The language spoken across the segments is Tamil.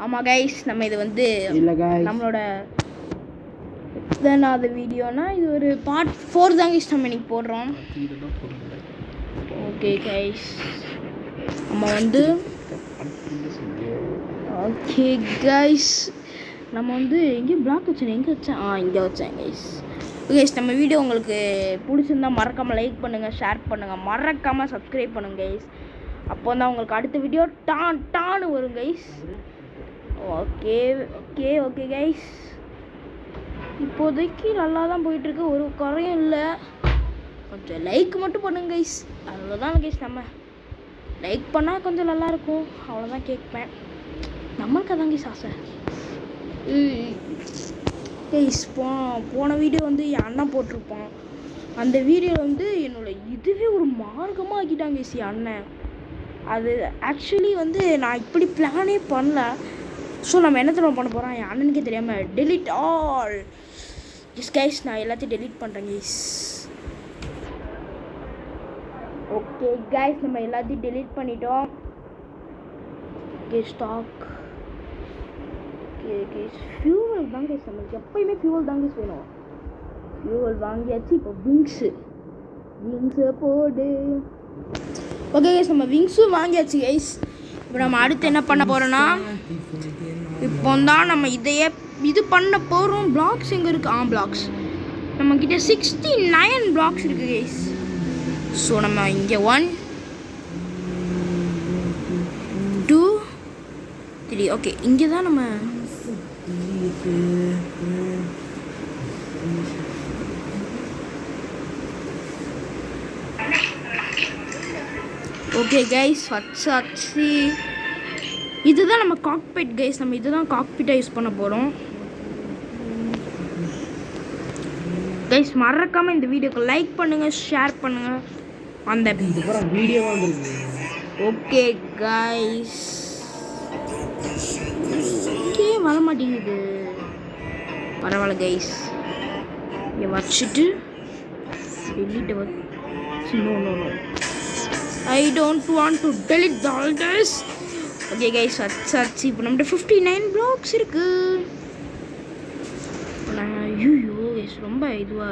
ஆமாம் கைஸ், நம்ம இது வந்து நம்மளோட அது வீடியோனா இது ஒரு பார்ட் 4 தான் கைஸ் நம்ம இன்னைக்கு போடுறோம். ஓகே கைஸ், நம்ம வந்து ஓகே கைஸ் நம்ம வந்து எங்கேயும் பிளாக் வச்சேன், எங்கே வச்சேன்? இங்கே வச்சேன் கைஸ். கைஸ் நம்ம வீடியோ உங்களுக்கு பிடிச்சிருந்தா மறக்காமல் லைக் பண்ணுங்கள், ஷேர் பண்ணுங்கள், மறக்காமல் சப்ஸ்கிரைப் பண்ணுங்கள் கைஸ். அப்போ தான் உங்களுக்கு அடுத்த வீடியோ டான்னு வரும் guys. Okay okay okay guys, இப்போதைக்கு நல்லா தான் போயிட்டுருக்கு, ஒரு குறையும் இல்லை. கொஞ்சம் லைக் மட்டும் பண்ணுங்க கைஸ், அவ்வளோதான் கைஸ். நம்ம லைக் பண்ணால் கொஞ்சம் நல்லாயிருக்கும், அவ்வளோதான் கேட்பேன். நம்மளுக்கு அதான் கைஸ் ஆசை கைஸ். போன வீடியோ வந்து என் அண்ணன் போட்டிருப்பான். அந்த வீடியோவில் வந்து என்னோட இதுவே ஒரு மார்க்கமாக ஆக்கிட்டாங்க கைஸ் என் அண்ணன். அது ஆக்சுவலி வந்து நான் இப்படி பிளானே பண்ணல. ஸோ நம்ம என்ன பண்ண போகிறோம் என் அண்ணனுக்கே தெரியாமல் டெலிட் ஆல் எஸ் கைஸ். நான் எல்லாத்தையும் டெலிட் பண்ணுறேன் கைஸ். ஓகே கைஸ், நம்ம எல்லாத்தையும் டெலிட் பண்ணிட்டோம். Okay stock. Okay guys, fuel தான் கைஸ், நம்மளுக்கு எப்போயுமே ஃபியூவல் தான் கைஸ் வேணும். ஃபியூவல் வாங்கியாச்சு. இப்போ விங்ஸு போடு. ஓகே கைஸ், நம்ம விங்ஸும் வாங்கியாச்சு கைஸ். இப்போ நம்ம அடுத்து என்ன பண்ண போகிறோன்னா, இப்போ தான் நம்ம இது பண்ண போகிறோம். பிளாக்ஸ் எங்கே இருக்குது? பிளாக்ஸ் நம்மக்கிட்ட 69 பிளாக்ஸ் இருக்குது கைஸ். ஸோ நம்ம இங்கே 1 2 3 ஓகே இங்கே தான் நம்ம ஓகே கைஸ் வச்சாச்சு. இதுதான் நம்ம காக்பிட் கைஸ். நம்ம இதுதான் காக்பிட்டாக யூஸ் பண்ண போகிறோம் கைஸ். மறக்காமல் இந்த வீடியோக்கு லைக் பண்ணுங்கள், ஷேர் பண்ணுங்கள். அந்த வீடியோ ஓகே கைஸ். ஓகே வர மாட்டேங்குது, பரவாயில்ல கைஸ். இங்கே வச்சுட்டு டெலிட் வச்சு no I don't want to delete all this. Okay guys, வச்சாச்சு. இப்போ நம்மகிட்ட 59 blocks இருக்கு. ஐயோ கைஸ், ரொம்ப இதுவா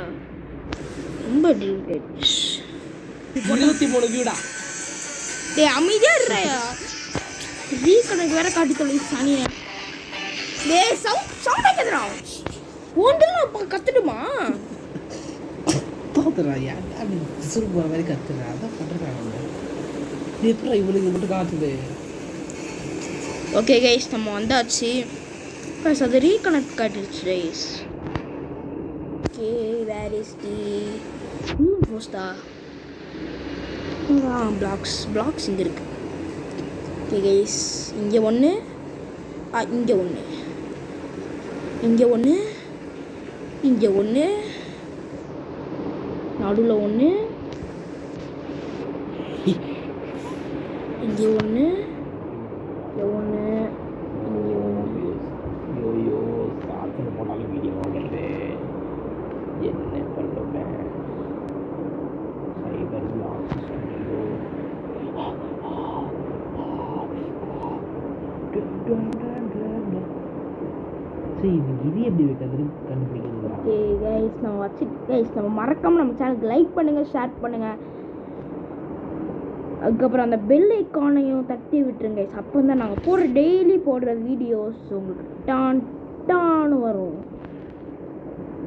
ரொம்ப டெலிட்டட் 23 வியூடா. டேய் அமைதியா இருடா, ரீகனெக்ட் வேற காட்டி தொலை சானியா. டேய் சவுண்ட் கேக்குறா, ஓண்டல கத்துடுமா தோத்துறா. யாரு சுரு போற மாதிரி கத்துறா, அத பண்றாங்க. நீ எப்பற இவளுக்கு மட்டும் காத்துது. ஓகே கைஸ், நம்ம வந்தாச்சு கைஸ். அது ரீகனெக்ட் காட்டிடுச்சு guys. Okay where is the போஸ்டா? பிளாக்ஸ் இங்கே இருக்கு. ஓகே கைஸ், இங்கே ஒன்று, இங்கே ஒன்று, இங்கே ஒன்று, இங்கே ஒன்று, நடுவில் ஒன்று, இங்கே ஒன்று, இங்கே ஒன்று, இங்கே ஒன்று. ஐயோ சாப்பிட்டு போனாலும் வீடியோ வாங்கல, என்ன பண்ணுவேன்? சைபர் பிளாக்ஸ் இது எப்படி கண்டுபிடிக்கிறது? ஓகே கைஸ், நம்ம வச்சு கைஸ் நம்ம மறக்காமல் நம்ம சேனலுக்கு லைக் பண்ணுங்கள், ஷேர் பண்ணுங்கள். அதுக்கப்புறம் அந்த பெல் ஐக்கானையும் தட்டி விட்டுருங்க கைஸ். அப்போ தான் நாங்கள் டெய்லி போடுற வீடியோஸ் உங்களுக்கு டான்னு வரும்.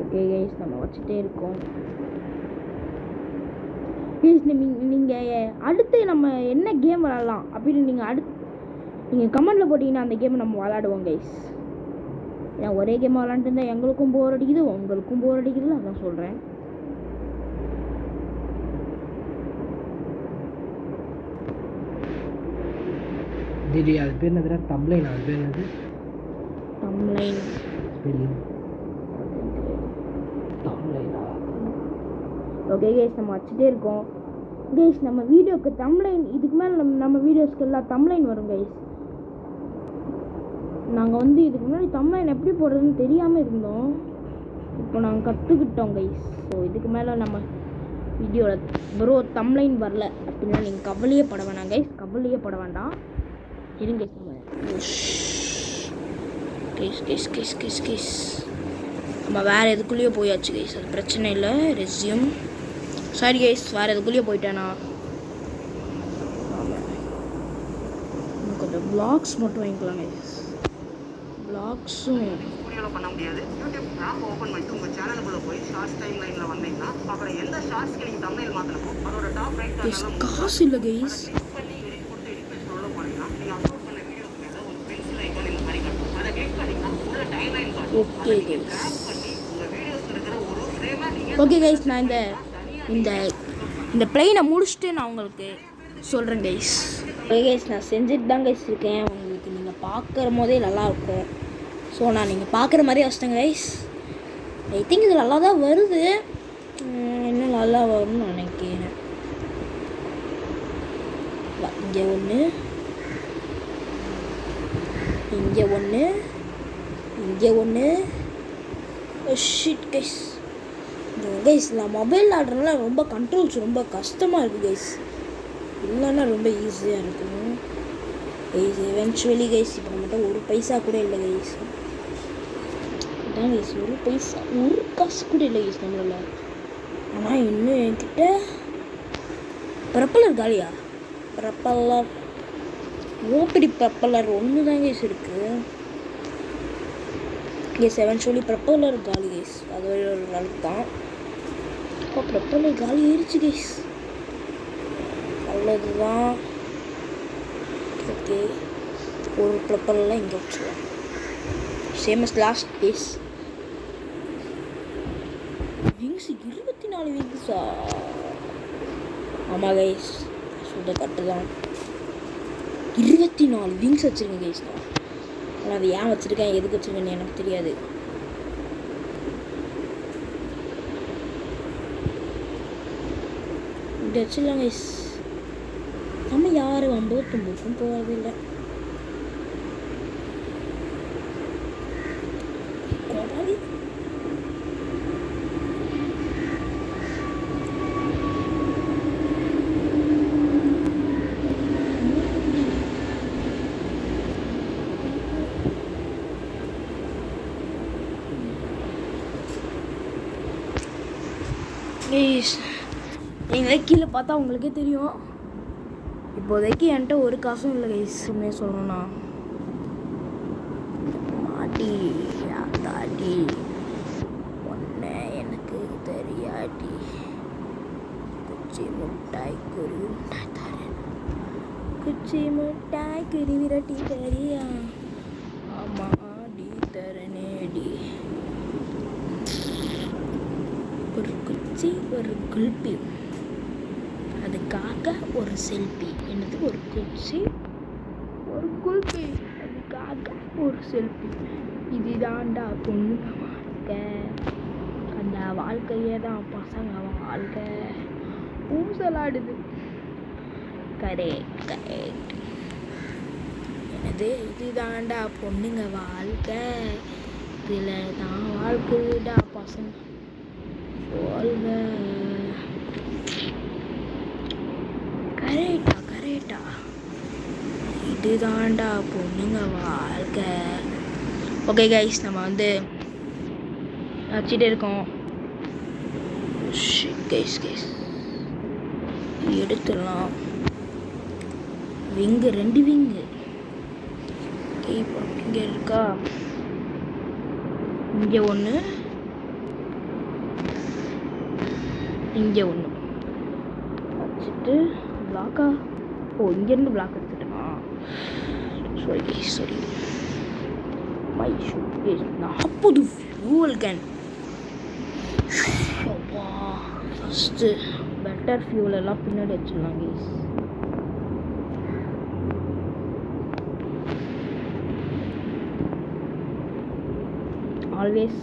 ஓகே கைஸ், நம்ம வச்சுட்டே இருக்கோம் கைஸ். நீங்கள் அடுத்து நம்ம என்ன கேம் விளாட்லாம் அப்படின்னு நீங்கள் கமெண்டில் போட்டிங்கன்னா அந்த கேமை நம்ம விளாடுவோம் கைஸ். ஏன்னா ஒரே கேம் விளாண்டுட்டு இருந்தால் எங்களுக்கும் போர் அடிக்குது, உங்களுக்கும் போர் அடிக்குதுன்னு அதான் சொல்கிறேன். டிடி அது பேர் என்னதுடா? தம்ப்லைன். அது பேர் என்னது? தம்ப்லைன் ஸ்பெல்லிங் தம்ப்லைனா? ஓகே கைஸ், நம்ம வச்சுட்டே இருக்கோம் கைஸ். நம்ம வீடியோக்கு தம்ப்லைன், இதுக்கு மேலே நம்ம வீடியோஸ்க்கு எல்லாம் தம்ப்லைன் வரும் கைஸ். நாங்கள் வந்து இதுக்கு முன்னாடி தம்ப்லைன் எப்படி போடுறதுன்னு தெரியாமல் இருந்தோம், இப்போ நாங்கள் கற்றுக்கிட்டோம் கைஸ். ஸோ இதுக்கு மேலே நம்ம வீடியோவில் தம்ப்லைன் வரல அப்படின்னா நீங்கள் கவலையே பட வேணாம் கைஸ், கவலையே பட வேண்டாம். இருங்க கேஸ் நம்ம வேறு எதுக்குள்ளேயோ போயாச்சு கைஸ், அது பிரச்சனை இல்லை. ரெஸ்யூம் சாரி கைஸ், வேறு எதுக்குள்ளேயோ போயிட்டேனா. கொஞ்சம் வ்ளாக்ஸ் மட்டும் வாங்கிக்கலாம் கைஸ். வ்ளாக்ஸும் வீடியோல பண்ண முடியாது. யூடியூப் ஆப் ஓபன் பண்ணிட்டு உங்க சேனலுக்குள்ள போய் ஷார்ட்ஸ் டைம் லைன்ல வந்தீங்கன்னா அப்புறம் எந்த ஷார்ட்ஸ்க்கு நீங்க தம்ப்நெயில் மாத்தணுமோ அதோட டாப் ரைட் கார்னர்ல காசு இல்லை கைஸ். கிளிக் பண்ணி எடிட் கொடுத்து எடிட் பேஜ் உள்ள போனீங்கன்னா நீங்க அப்லோட் பண்ண வீடியோக்கு மேல ஒரு பென்சில் ஐகான் இந்த மாதிரி காட்டும். அதை கிளிக் பண்ணீங்கன்னா உள்ள டைம் லைன் காட்டும். ஓகே கைஸ், ட்ராக் பண்ணி உங்க வீடியோஸ்ல இருக்கிற ஒரு ஃப்ரேமை நீங்க ஓகே கைஸ், நான் இந்த இந்த பிளெயினை முடிச்சுட்டு நான் உங்களுக்கு சொல்கிறேன் கைஸ். ஓகே கைஸ், நான் செஞ்சுட்டு தான் கைஸ் இருக்கேன். உங்களுக்கு நீங்கள் பார்க்குற போதே நல்லாயிருக்கும். ஸோ நான் நீங்கள் பார்க்குற மாதிரி வச்சிட்டேன் கைஸ். ஐ திங்க் இது நல்லா தான் வருது, இன்னும் நல்லா வரும்னு நினைக்கிறேன். இங்கே ஒன்று, இங்கே ஒன்று, இங்கே ஒன்று. ஷிட் கைஸ், கைஸ் நான் மொபைல் ஆடுறதுனால ரொம்ப கண்ட்ரோல்ஸ் ரொம்ப கஷ்டமாக இருக்குது கைஸ். இல்லைன்னா ரொம்ப ஈஸியாக இருக்கும் கைஸ். எவென்ச்சுவலி கைஸ் இப்போ நம்மகிட்ட ஒரு பைசா கூட இல்லை கைஸ். அதான் கைஸ், ஒரு பைசா ஒரு காசு கூட இல்லை கைஸ் நம்மளால். ஆனால் இன்னும் என்கிட்ட ப்ரப்பலர் காலியா? ப்ரப்பலர் ஓப்படி ப்ரப்பலர் ஒன்று தான் கைஸ் இருக்குது கைஸ். எவென்ச்சுவலி ப்ரப்பலர் காலி கைஸ், அது ஒரு நாளுக்கு தான். இப்போ ப்ரப்பலர் காலி ஏறிச்சு கைஸ், அவ்வளோதுதான். ஓகே, ஒரு ப்ரப்பலர்லாம் இங்கே வச்சுருவோம், same as last days. Wings 24 விங்ஸா? ஆமாம் கைஸ், சுத்த கட்டு தான். 24 விங்ஸ் வச்சுருக்கேன் கைஸ் நான். ஆனால் அது ஏன் வச்சுருக்கேன், எதுக்கு வச்சுருக்கேன்னு எனக்கு தெரியாது. இப்படி வச்சிடலாம் கைஸ். நம்ம யாரும் 59க்கும் போகிறது இல்லை. நீங்களே கீழே பார்த்தா உங்களுக்கே தெரியும். இப்போதைக்கு என்கிட்ட ஒரு காசும் இல்லை கைஸ், உண்மையாக சொல்லணும்னா. மாட்டி தாட்டி ஒன்று எனக்கு தெரியாட்டி குச்சி முட்டாய் குருவி மிட்டாய் தரேன். குச்சி முட்டாய் குருவி ரொட்டி தரியா? ஆமாடி தரனேடி. ஒரு குச்சி ஒரு குல்பி, அதுக்காக ஒரு செல்ஃபி. என்னது ஒரு குச்சி ஒரு குல்பி, அதுக்காக ஒரு செல்ஃபி. இதுதான்டா பொண்ணுங்க வாழ்க்கை, அந்த வாழ்க்கையே தான் பசங்க வாழ்க்கை. ஊசலாடுது. Correct correct. என்னது இதுதான்டா பொண்ணுங்க வாழ்க்கை, இதில் தான் வாழ்க்கைடா பசங்க வாழ்க்கை. கரெக்டா கரெக்டா, இதுதான்டா பொண்ணுங்க வாழ்க்கை. ஓகே கைஸ், நம்ம வச்சுட்டே இருக்கோம் கைஸ். எடுத்துடலாம் விங்கு, 2 விங்கு. இப்போ இங்கே இருக்கா, இங்கே ஒன்று, இங்கே ஒன்று வச்சுட்டு பிளாக்கா. இங்கேருந்து பிளாக் எடுத்துட்டேனா? Sorry. My shoe 40 fuel can. First better fuel எல்லாம் பின்னாடி வச்சிடலாம் கைஸ். ஆல்வேஸ்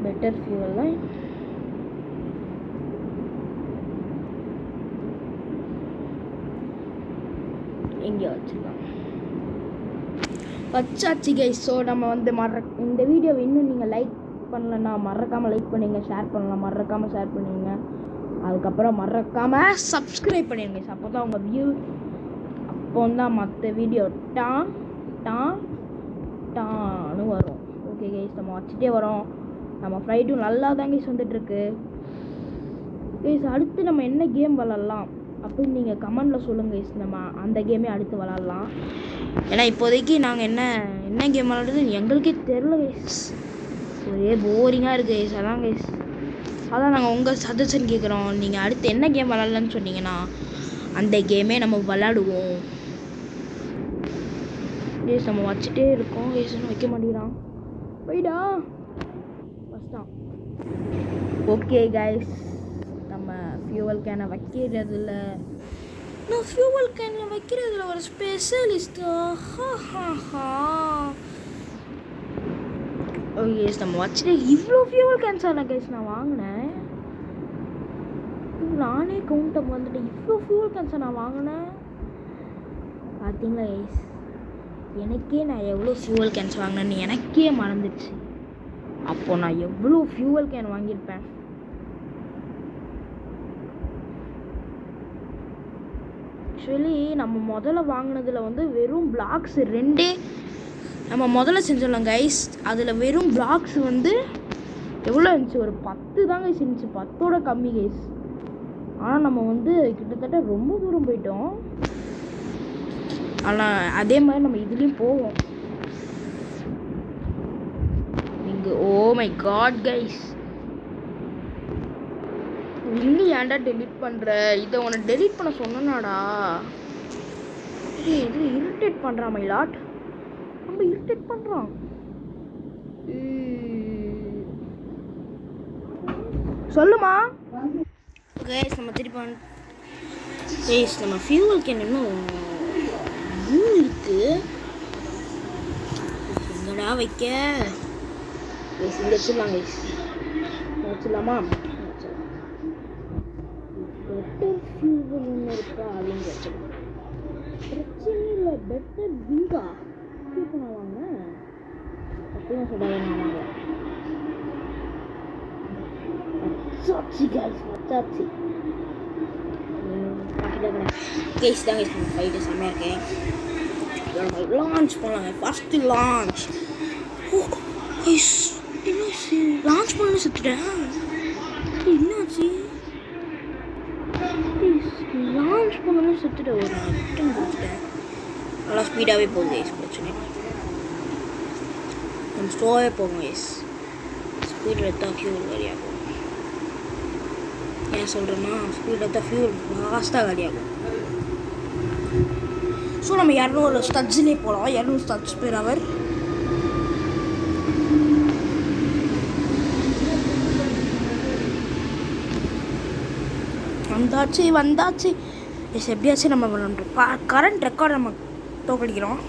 பெட்டர் ஃபியூவெல்லாம் இங்கே வச்சுக்கலாம். வச்சாச்சு கைஸ். ஸோ நம்ம இந்த வீடியோவை இன்னும் நீங்கள் லைக் பண்ணலன்னா மறக்காமல் லைக் பண்ணுங்க, ஷேர் பண்ணலாம் மறக்காமல் ஷேர் பண்ணுங்க. அதுக்கப்புறம் மறக்காமல் சப்ஸ்கிரைப் பண்ணிடுங்க. அப்போ தான் உங்கள் அப்போ தான் மற்ற வீடியோ டான்னு வரும். ஓகே கைஸ், நம்ம வச்சுட்டே வரோம். நம்ம ஃப்ளைட்டும் நல்லா தான் கைஸ் வந்துட்டுருக்கு. கைஸ் அடுத்து நம்ம என்ன கேம் விளாட்லாம் அப்படின்னு நீங்கள் கமெண்டில் சொல்லுங்கள் கைஸ். நம்ம அந்த கேமே அடுத்து விளாட்லாம். ஏன்னா இப்போதைக்கு நாங்கள் என்ன கேம் விளாடுறதுன்னு எங்களுக்கே தெரில கைஸ். ஒரே போரிங்காக இருக்குது கைஸ். அதான் கைஸ், அதான் நாங்கள் உங்கள் சஜஷன் கேட்குறோம். நீங்கள் அடுத்து என்ன கேம் விளாட்லான்னு சொன்னீங்கன்னா அந்த கேமே நம்ம விளாடுவோம் கைஸ். நம்ம வச்சுட்டே இருக்கோம் கைஸ், வைக்க மாட்டேங்கிறான். போய்டா ஃபஸ்ட்டான். ஓகே கைஸ், நம்ம ஃபியூவல் கேனை வைக்கிறதுல ஒரு ஸ்பெஷலிஸ்ட்டு. ஓகே, நம்ம வச்சுட்டு இவ்வளோ ஃபியூவல் கேன்ஸ் கைஸ் நான் வாங்கினேன். நானே கவுண்டம் வந்துட்டு இவ்வளோ ஃபியூவல் கேன்ஸை நான் வாங்கினேன். பார்த்தீங்களா கைஸ், எனக்கே நான் எவ்வளோ ஃபியூவல் கேன்ஸ் வாங்கினேன்னு எனக்கே மறந்துடுச்சு. அப்போது நான் எவ்வளோ ஃபியூவல் கேன் வாங்கியிருப்பேன். ஆக்சுவலி நம்ம முதல்ல வாங்கினதில் வந்து வெறும் பிளாக்ஸ் 2 நம்ம முதல்ல செஞ்சிடலாம் கைஸ். அதில் வெறும் பிளாக்ஸ் வந்து எவ்வளோ இருந்துச்சு, ஒரு 10 தாங்க இருந்துச்சு, 10ஓட கம்மி கைஸ். ஆனால் நம்ம வந்து கிட்டத்தட்ட ரொம்ப தூரம் போயிட்டோம். ஆனால் அதே மாதிரி நம்ம இதுலேயும் போவோம். நீங்கள் ஓ மை காட் கைஸ், இன்னும் ஏன்டா டெலிட் பண்ணுற? இதை உன்னை டெலிட் பண்ண சொன்னாடா. இது இரிட்டேட் பண்ணுறான் மை லாட், ரொம்ப இரிட்டேட் பண்ணுறான். சொல்லுமா கைஸ், நம்ம திருப்பி கைஸ் நம்ம ஃபியூவல் கேன் இன்னும் இருக்கு. எங்கடா வைக்க கைஸ்? இங்கே வச்சிடலாம் கைஸ், வச்சிடலாமா? பெட்டர் ஃபியூவல் ஒன்று இருக்கா அப்படின்னு வச்சிடலாம். பிரச்சனை இல்லை, பெட்டர் விங்கா இப்போ நான் வாங்கினேன். அப்பயும் சொல்கிறாங்க நான் வாங்கலாம். வச்சாச்சு கைஸ், வச்சாச்சு. கைஸ் தான் கைஸ், நம்ம ஃபைட்டு செம்மையாக இருக்கேன். லான்ச் பண்ணலாங்க, ஃபஸ்ட்டு லான்ச். ஓ கைஸ், என்னாச்சு? லான்ச் பண்ண செத்துட்டேன். என்னாச்சு? லான்ச் பண்ணணும் செத்துட்டேன். ஒரு ரிட்டன் கொடுத்துட்டேன். நல்லா ஸ்பீடாகவே போகுது கைஸ், பிரச்சனை நம்ம ஸ்லோவே போகும் கைஸ். ஸ்பீட் எடுத்தால் ஃபியூல் காலியாகும். ஏன் சொல்கிறேன்னா, ஸ்பீட் எடுத்தால் ஃபியூல் ஃபாஸ்ட்டாக காலியாகும். ஸோ நம்ம 200 ஸ்டட்ஸ்லேயே போகலாம். 200 ஸ்டட்ஸ் பேர் அவர். வந்தாச்சு எஸ். எப்படியாச்சும் நம்ம கரண்ட் ரெக்கார்ட் நம்ம தோக்கடிக்கிறோம்.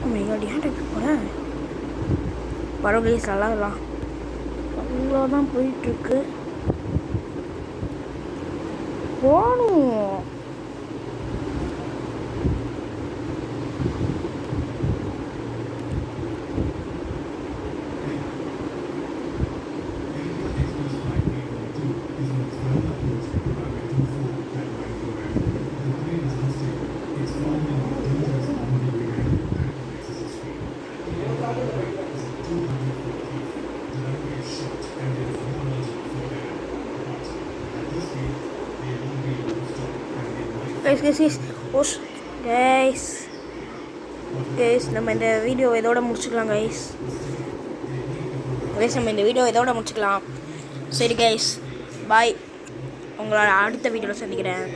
போகிறேன் பரவாயில்ல, நல்லாதான் அவ்வளோதான் போயிட்டுருக்கு. போகணும். கைஸ் நம்ம இந்த வீடியோ இதோட முடிச்சுக்கலாம் கைஸ். நம்ம இந்த வீடியோ இதோட முடிச்சுக்கலாம். சரி கைஸ், பாய். உங்களை அடுத்த வீடியோவில் சந்திக்கிறேன்.